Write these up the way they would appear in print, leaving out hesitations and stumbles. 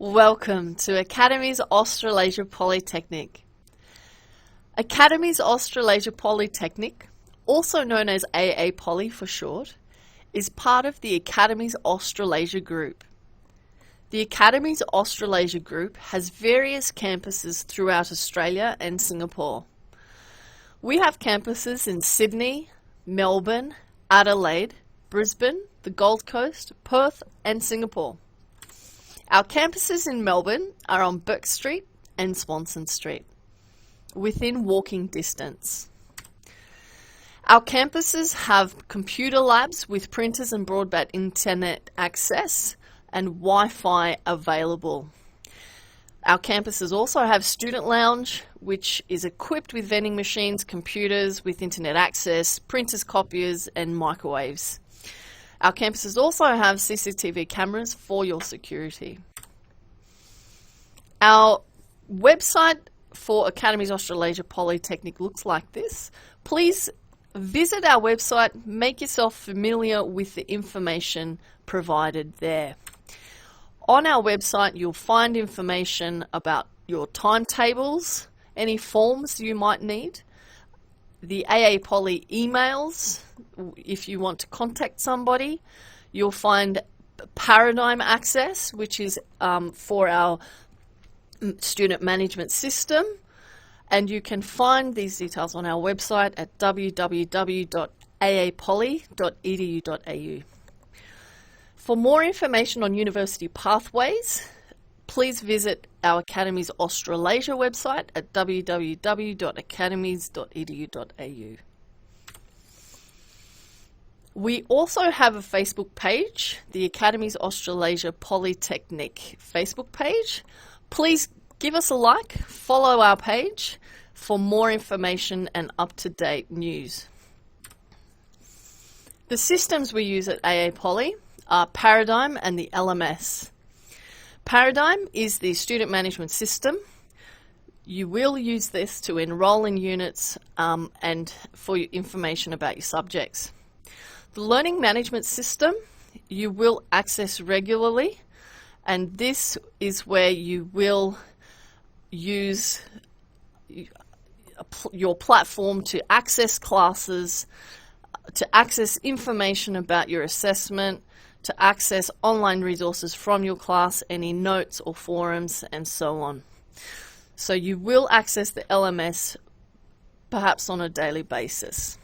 Welcome to Academies Australasia Polytechnic. Academies Australasia Polytechnic, also known as AAP Poly for short, is part of the Academies Australasia Group. The Academies Australasia Group has various campuses throughout Australia and Singapore. We have campuses in Sydney, Melbourne, Adelaide, Brisbane, the Gold Coast, Perth and Singapore. Our campuses in Melbourne are on Bourke Street and Swanston Street, within walking distance. Our campuses have computer labs with printers and broadband internet access and Wi-Fi available. Our campuses also have student lounge, which is equipped with vending machines, computers with internet access, printers, copiers and microwaves. Our campuses also have CCTV cameras for your security. Our website for Academies Australasia Polytechnic looks like this. Please visit our website, make yourself familiar with the information provided there. On our website, you'll find information about your timetables, any forms you might need, the AA Poly emails, if you want to contact somebody. You'll find Paradigm access, which is for our student management system, and you can find these details on our website at www.aapoly.edu.au. For more information on university pathways, please visit our Academies Australasia website at www.academies.edu.au. We also have a Facebook page, the Academies Australasia Polytechnic Facebook page. Please give us a like, follow our page for more information and up-to-date news. The systems we use at AA Poly are Paradigm and the LMS. Paradigm is the student management system. You will use this to enroll in units and for your information about your subjects. The learning management system you will access regularly, and this is where you will use your platform to access classes, to access information about your assessment, to access online resources from your class, any notes or forums, and so on. So you will access the LMS perhaps on a daily basis.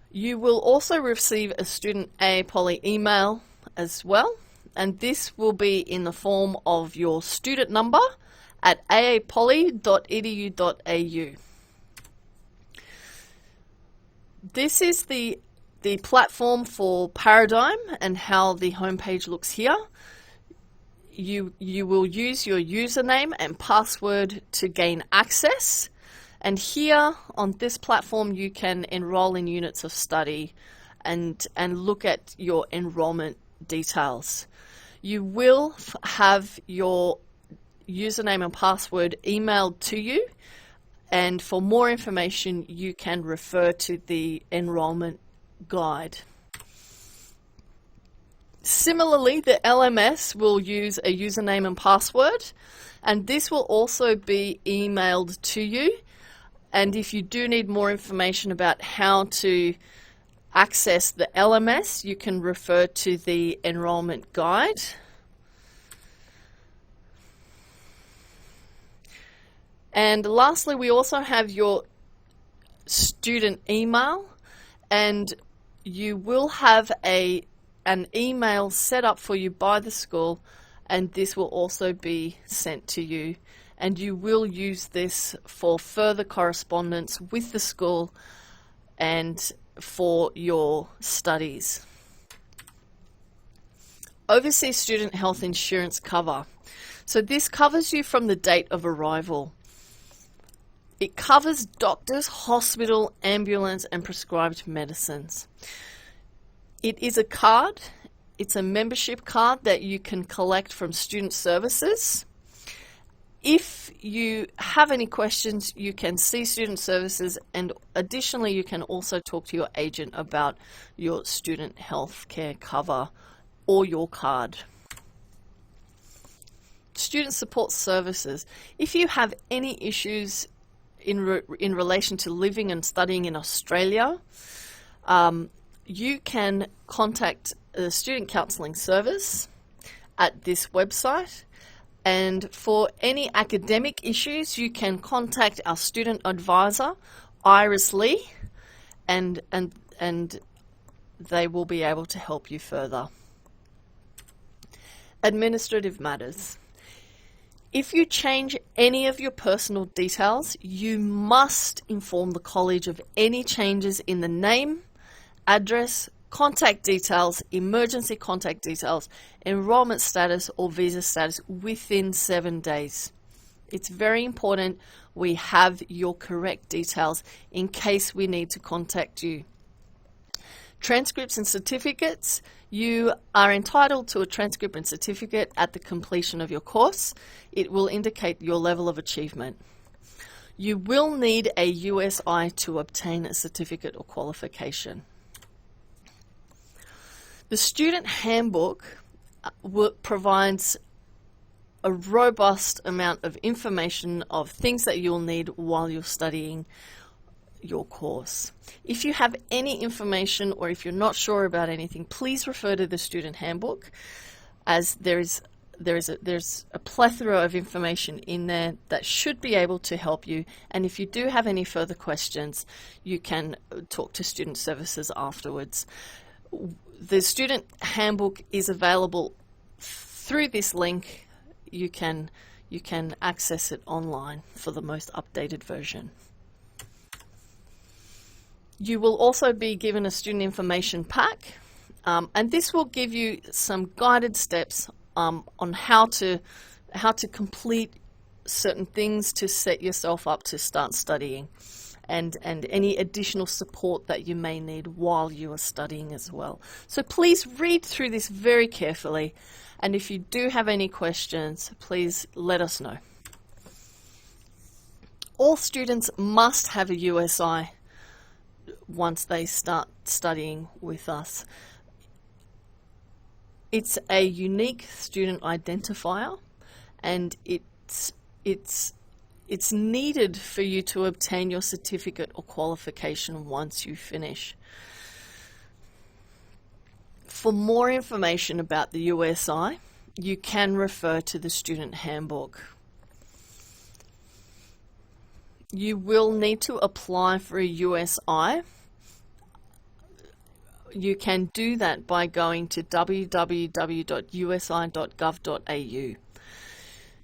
You will also receive a student AA Poly email as well, and this will be in the form of your student number at aapoly.edu.au. This is the platform for Paradigm and how the homepage looks here. You will use your username and password to gain access, and here on this platform you can enroll in units of study and look at your enrollment details. You will have your username and password emailed to you, and for more information you can refer to the enrollment guide. Similarly, the LMS will use a username and password, and this will also be emailed to you. And if you do need more information about how to access the LMS, you can refer to the enrollment guide. And lastly, we also have your student email, and you will have an email set up for you by the school, and this will also be sent to you, and you will use this for further correspondence with the school and for your studies. Overseas student health insurance cover. So this covers you from the date of arrival. It covers doctors, hospital, ambulance and prescribed medicines. It is a card. It's a membership card that you can collect from student services. If you have any questions, you can see student services, and additionally you can also talk to your agent about your student health care cover or your card. student support services. If you have any issues in relation to living and studying in Australia, you can contact the Student Counselling Service at this website. And for any academic issues, you can contact our student advisor, Iris Lee, and they will be able to help you further. Administrative matters. If you change any of your personal details, you must inform the college of any changes in the name, address, contact details, emergency contact details, enrollment status or visa status within 7 days. It's very important we have your correct details in case we need to contact you. Transcripts and certificates. You are entitled to a transcript and certificate at the completion of your course. It will indicate your level of achievement. You will need a USI to obtain a certificate or qualification. The Student Handbook provides a robust amount of information of things that you'll need while you're studying your course. If you have any information or if you're not sure about anything, please refer to the Student Handbook, as there's a plethora of information in there that should be able to help you. And if you do have any further questions, you can talk to Student Services afterwards. The Student Handbook is available through this link. You can access it online for the most updated version. You will also be given a student information pack, and this will give you some guided steps on how to complete certain things to set yourself up to start studying, and any additional support that you may need while you are studying as well. So please read through this very carefully, and if you do have any questions, please let us know. All students must have a USI once they start studying with us. It's a unique student identifier, and it's needed for you to obtain your certificate or qualification once you finish. For more information about the USI, you can refer to the Student Handbook. You will need to apply for a USI. You can do that by going to www.usi.gov.au.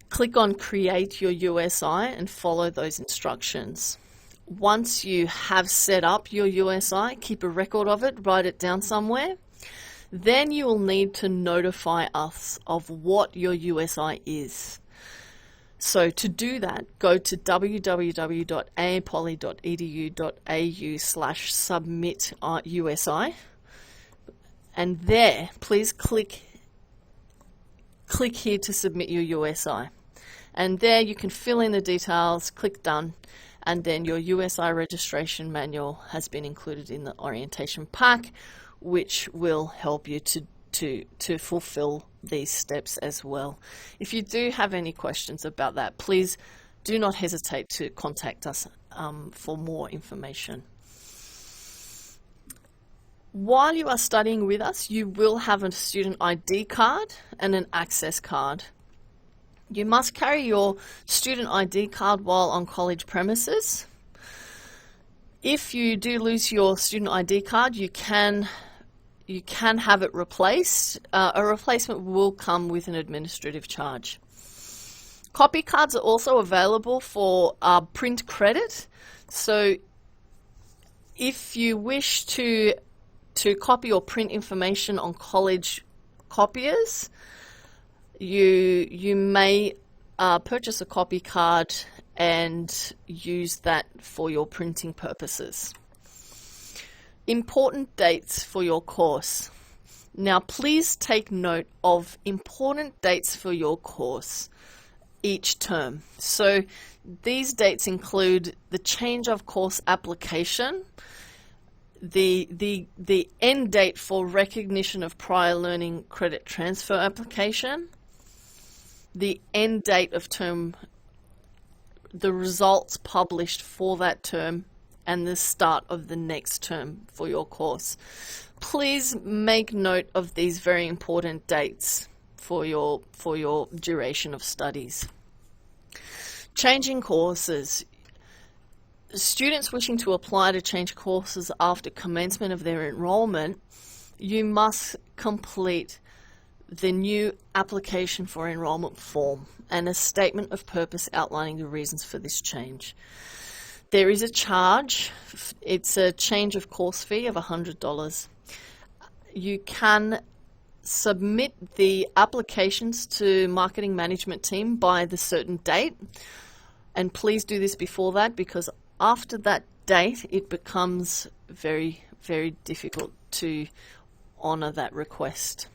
Click on Create Your USI and follow those instructions. Once you have set up your USI, keep a record of it, write it down somewhere. Then you will need to notify us of what your USI is. So to do that, go to www.aapoly.edu.au/submit-USI, and there, please click here to submit your USI. And there you can fill in the details, click Done, and then your USI registration manual has been included in the orientation pack, which will help you to fulfill these steps as well. If you do have any questions about that, please do not hesitate to contact us for more information. While you are studying with us, you will have a student ID card and an access card. You must carry your student ID card while on college premises. If you do lose your student ID card, you can have it replaced. A replacement will come with an administrative charge. Copy cards are also available for print credit. So if you wish to copy or print information on college copiers, you may purchase a copy card and use that for your printing purposes. Important dates for your course. Now please take note of important dates for your course each term. So these dates include the change of course application, the end date for recognition of prior learning credit transfer application, the end date of term, the results published for that term, and the start of the next term for your course. Please make note of these very important dates for your duration of studies. Changing courses. Students wishing to apply to change courses after commencement of their enrolment, you must complete the new application for enrolment form and a statement of purpose outlining the reasons for this change. There is a charge. It's a change of course fee of $100. You can submit the applications to marketing management team by the certain date, and please do this before that, because after that date it becomes very, very difficult to honour that request.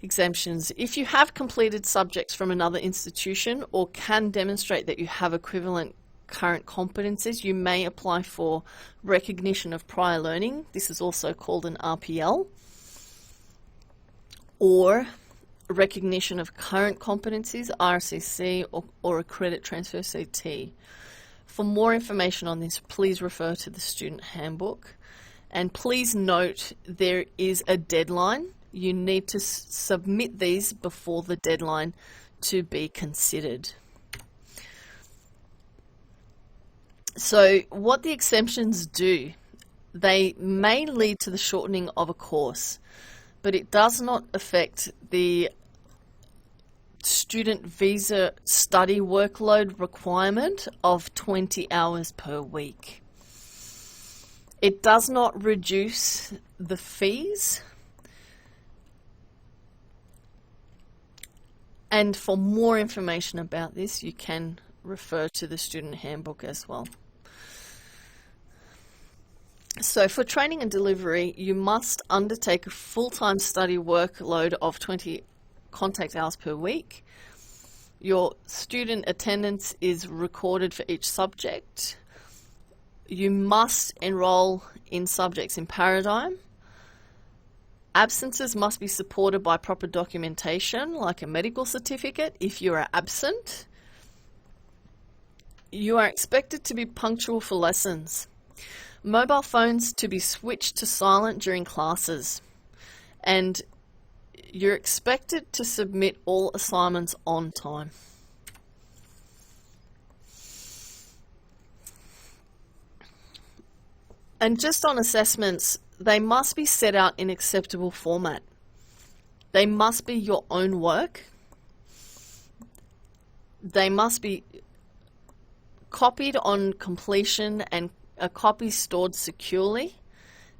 Exemptions. If you have completed subjects from another institution or can demonstrate that you have equivalent current competencies, you may apply for recognition of prior learning. This is also called an RPL, or recognition of current competencies, RCC, or a credit transfer, CT. For more information on this, please refer to the student handbook. And please note there is a deadline. You need to submit these before the deadline to be considered. So what the exemptions do, they may lead to the shortening of a course, but it does not affect the student visa study workload requirement of 20 hours per week. It does not reduce the fees. And for more information about this, you can refer to the student handbook as well. So for training and delivery, you must undertake a full-time study workload of 20 contact hours per week. Your student attendance is recorded for each subject. You must enroll in subjects in Paradigm. Absences must be supported by proper documentation, like a medical certificate if you are absent. You are expected to be punctual for lessons. Mobile phones to be switched to silent during classes. And you're expected to submit all assignments on time. And just on assessments, they must be set out in acceptable format. They must be your own work. They must be copied on completion and a copy stored securely,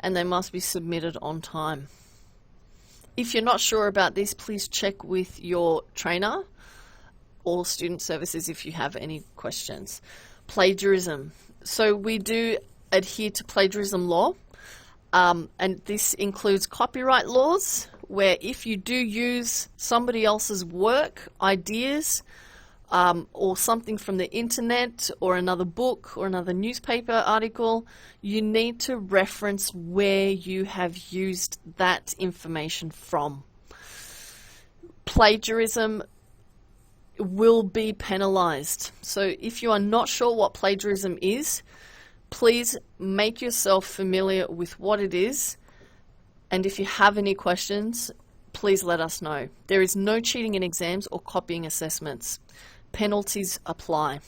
and they must be submitted on time. If you're not sure about this, please check with your trainer or student services if you have any questions. Plagiarism. So we do adhere to plagiarism law, and this includes copyright laws, where if you do use somebody else's work, ideas, or something from the internet or another book or another newspaper article, you need to reference where you have used that information from. Plagiarism will be penalized. So if you are not sure what plagiarism is, please make yourself familiar with what it is, and if you have any questions, please let us know. There is no cheating in exams or copying assessments. Penalties apply.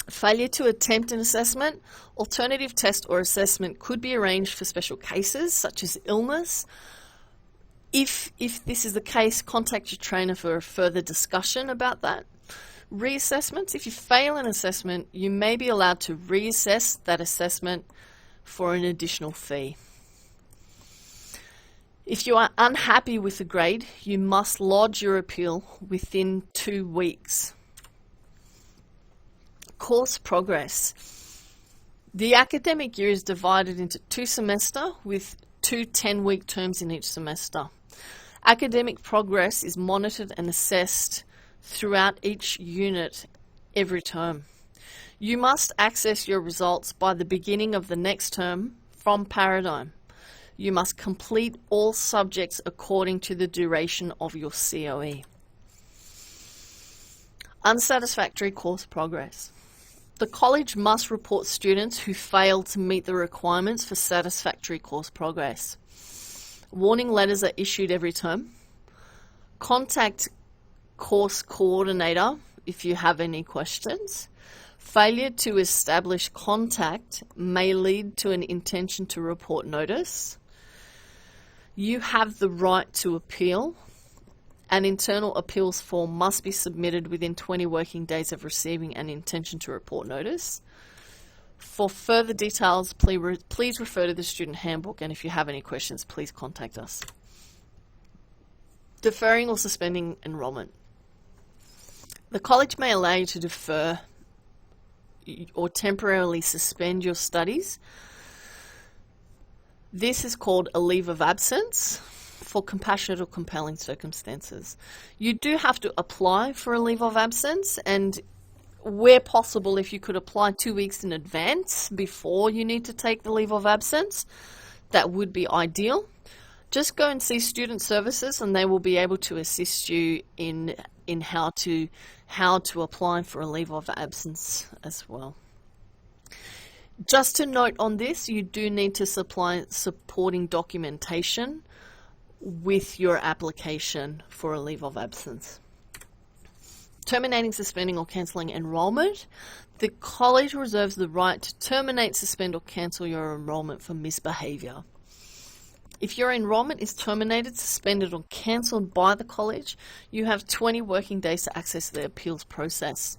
Failure to attempt an assessment, alternative test or assessment could be arranged for special cases such as illness. If this is the case, contact your trainer for a further discussion about that. Reassessments, if you fail an assessment, you may be allowed to reassess that assessment for an additional fee. If you are unhappy with the grade, you must lodge your appeal within 2 weeks. Course progress. The academic year is divided into 2 semesters with 2 10-week terms in each semester. Academic progress is monitored and assessed throughout each unit every term. You must access your results by the beginning of the next term from Paradigm. You must complete all subjects according to the duration of your COE. Unsatisfactory course progress. The college must report students who fail to meet the requirements for satisfactory course progress. Warning letters are issued every term. Contact course coordinator if you have any questions. Failure to establish contact may lead to an intention to report notice. You have the right to appeal. An internal appeals form must be submitted within 20 working days of receiving an intention to report notice. For further details, please refer to the student handbook, and if you have any questions, please contact us. Deferring or suspending enrolment. The college may allow you to defer or temporarily suspend your studies. This is called a leave of absence for compassionate or compelling circumstances. You do have to apply for a leave of absence, and where possible, if you could apply 2 weeks in advance before you need to take the leave of absence, that would be ideal. Just go and see student services and they will be able to assist you in how to apply for a leave of absence as well. Just to note on this, you do need to supply supporting documentation with your application for a leave of absence. Terminating, suspending or cancelling enrolment. The college reserves the right to terminate, suspend or cancel your enrolment for misbehaviour. If your enrolment is terminated, suspended or cancelled by the college, you have 20 working days to access the appeals process.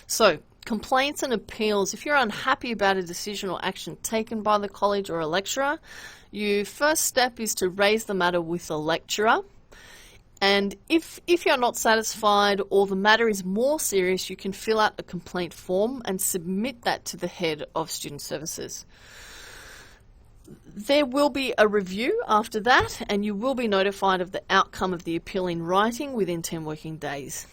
So, complaints and appeals. If you're unhappy about a decision or action taken by the college or a lecturer, your first step is to raise the matter with the lecturer. And if you're not satisfied or the matter is more serious, you can fill out a complaint form and submit that to the head of student services. There will be a review after that, and you will be notified of the outcome of the appeal in writing within 10 working days.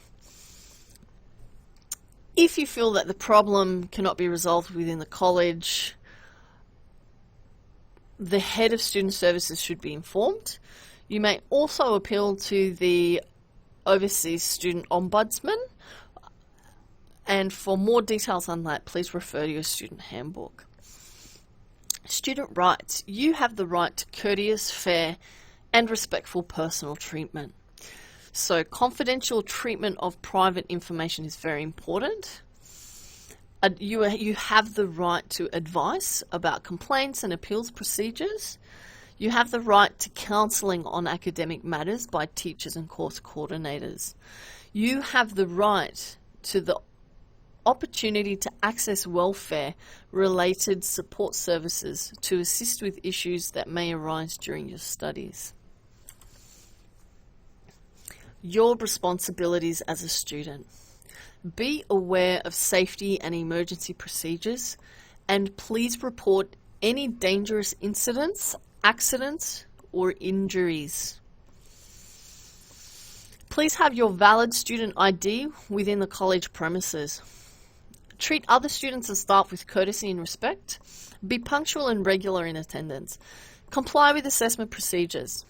If you feel that the problem cannot be resolved within the college, the head of student services should be informed. You may also appeal to the Overseas Student Ombudsman, and for more details on that, please refer to your student handbook. Student rights. You have the right to courteous, fair, and respectful personal treatment. So confidential treatment of private information is very important. You have the right to advice about complaints and appeals procedures. You have the right to counselling on academic matters by teachers and course coordinators. You have the right to the opportunity to access welfare-related support services to assist with issues that may arise during your studies. Your responsibilities as a student. Be aware of safety and emergency procedures, and please report any dangerous incidents, accidents, or injuries. Please have your valid student ID within the college premises. Treat other students and staff with courtesy and respect. Be punctual and regular in attendance. Comply with assessment procedures.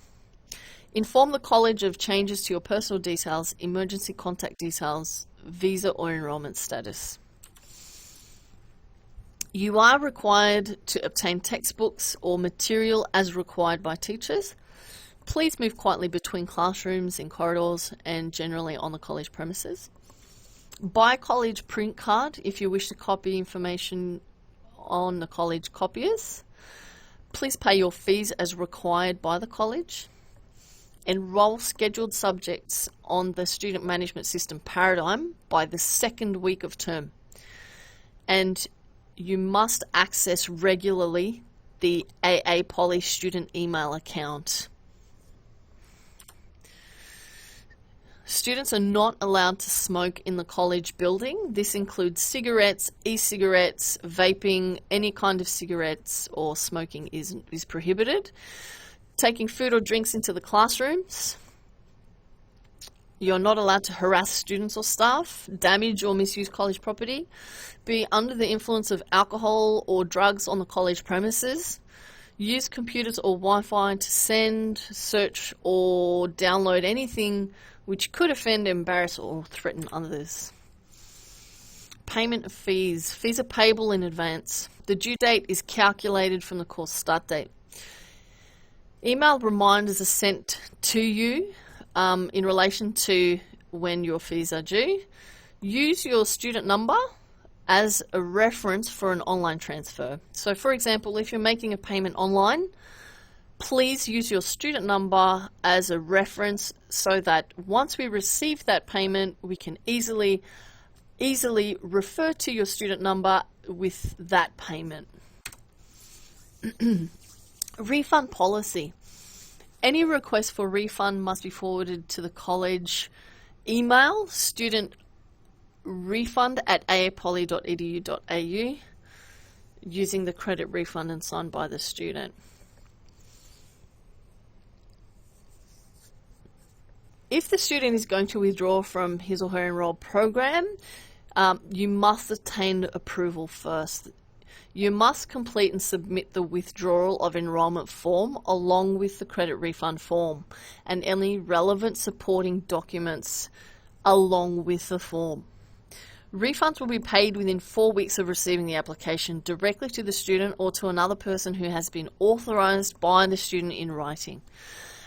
Inform the college of changes to your personal details, emergency contact details, visa or enrolment status. You are required to obtain textbooks or material as required by teachers. Please move quietly between classrooms, in corridors, and generally on the college premises. Buy a college print card if you wish to copy information on the college copiers. Please pay your fees as required by the college. Enroll scheduled subjects on the student management system paradigm by the second week of term. And you must access regularly the AAP student email account. Students are not allowed to smoke in the college building. This includes cigarettes, e-cigarettes, vaping, any kind of cigarettes or smoking is prohibited. Taking food or drinks into the classrooms. You're not allowed to harass students or staff, damage or misuse college property, be under the influence of alcohol or drugs on the college premises. use computers or Wi-Fi to send, search, or download anything which could offend, embarrass, or threaten others. Payment of fees. Fees are payable in advance. The due date is calculated from the course start date. Email reminders are sent to you in relation to when your fees are due. Use your student number as a reference for an online transfer. So for example, if you're making a payment online, please use your student number as a reference so that once we receive that payment, we can easily refer to your student number with that payment. Refund policy. Any request for refund must be forwarded to the college email studentrefund@aapoly.edu.au using the credit refund and signed by the student. If the student is going to withdraw from his or her enrolled program, you must obtain approval first. You must complete and submit the withdrawal of enrolment form along with the credit refund form and any relevant supporting documents along with the form. Refunds will be paid within 4 weeks of receiving the application directly to the student or to another person who has been authorised by the student in writing.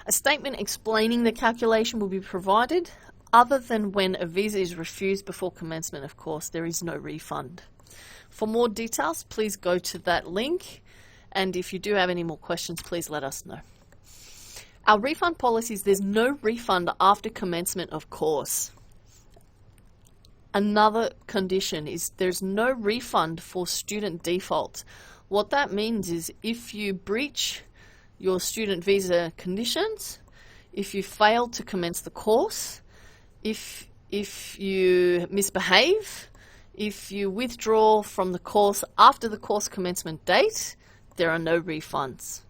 A statement explaining the calculation will be provided. Other than when a visa is refused before commencement, of course, there is no refund. For more details, please go to that link, and if you do have any more questions, please let us know. Our refund policies, there's no refund after commencement of course. Another condition is there's no refund for student default. What that means is if you breach your student visa conditions, if you fail to commence the course, if you misbehave, if you withdraw from the course after the course commencement date, there are no refunds.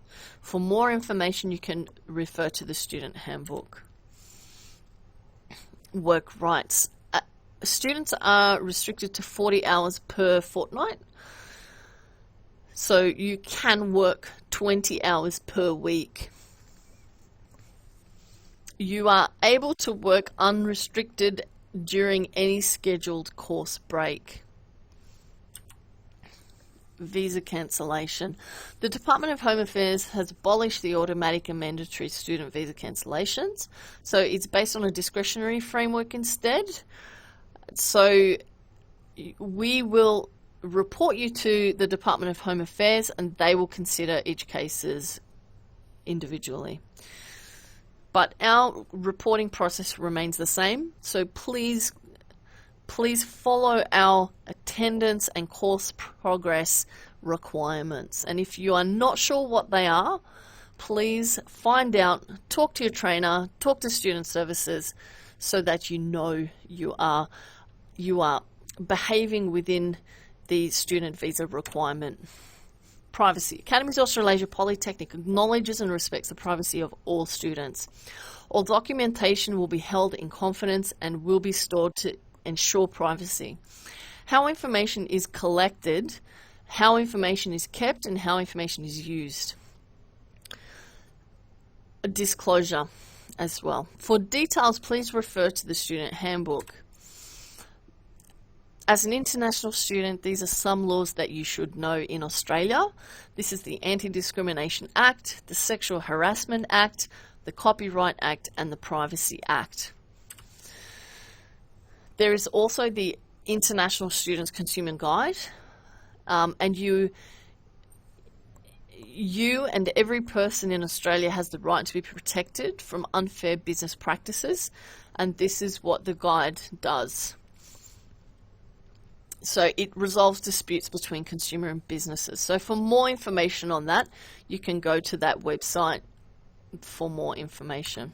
For more information, you can refer to the student handbook. Work rights. Students are restricted to 40 hours per fortnight. So you can work 20 hours per week. You are able to work unrestricted during any scheduled course break. Visa cancellation. The Department of Home Affairs has abolished the automatic and mandatory student visa cancellations. So it's based on a discretionary framework instead. So we will report you to the Department of Home Affairs and they will consider each case individually. But our reporting process remains the same, so please follow our attendance and course progress requirements. And if you are not sure what they are, please find out, talk to your trainer, talk to student services so that you know you are behaving within the student visa requirement. Privacy. Academies Australasia Polytechnic acknowledges and respects the privacy of all students. All documentation will be held in confidence and will be stored to ensure privacy. How information is collected, how information is kept, and how information is used. A disclosure as well. For details, please refer to the student handbook. As an international student, these are some laws that you should know in Australia. This is the Anti-Discrimination Act, the Sexual Harassment Act, the Copyright Act, and the Privacy Act. There is also the International Students Consumer Guide, and you and every person in Australia has the right to be protected from unfair business practices, and this is what the guide does. So it resolves disputes between consumer and businesses. So for more information on that, you can go to that website for more information.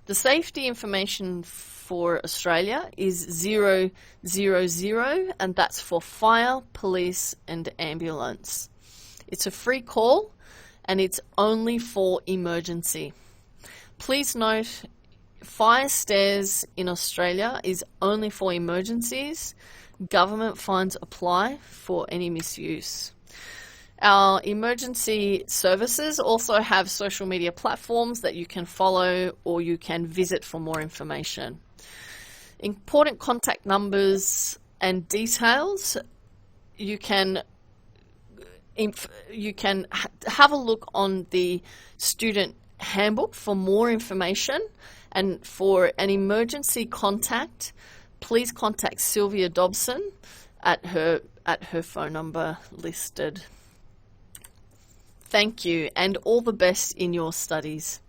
The safety information for Australia is 000, and that's for fire, police, and ambulance. It's a free call, and it's only for emergency. Please note, fire stairs in Australia is only for emergencies. Government fines apply for any misuse. Our emergency services also have social media platforms that you can follow or you can visit for more information. Important contact numbers and details, you can have a look on the student handbook for more information, and for an emergency contact, please contact Sylvia Dobson at her phone number listed. Thank you, and all the best in your studies.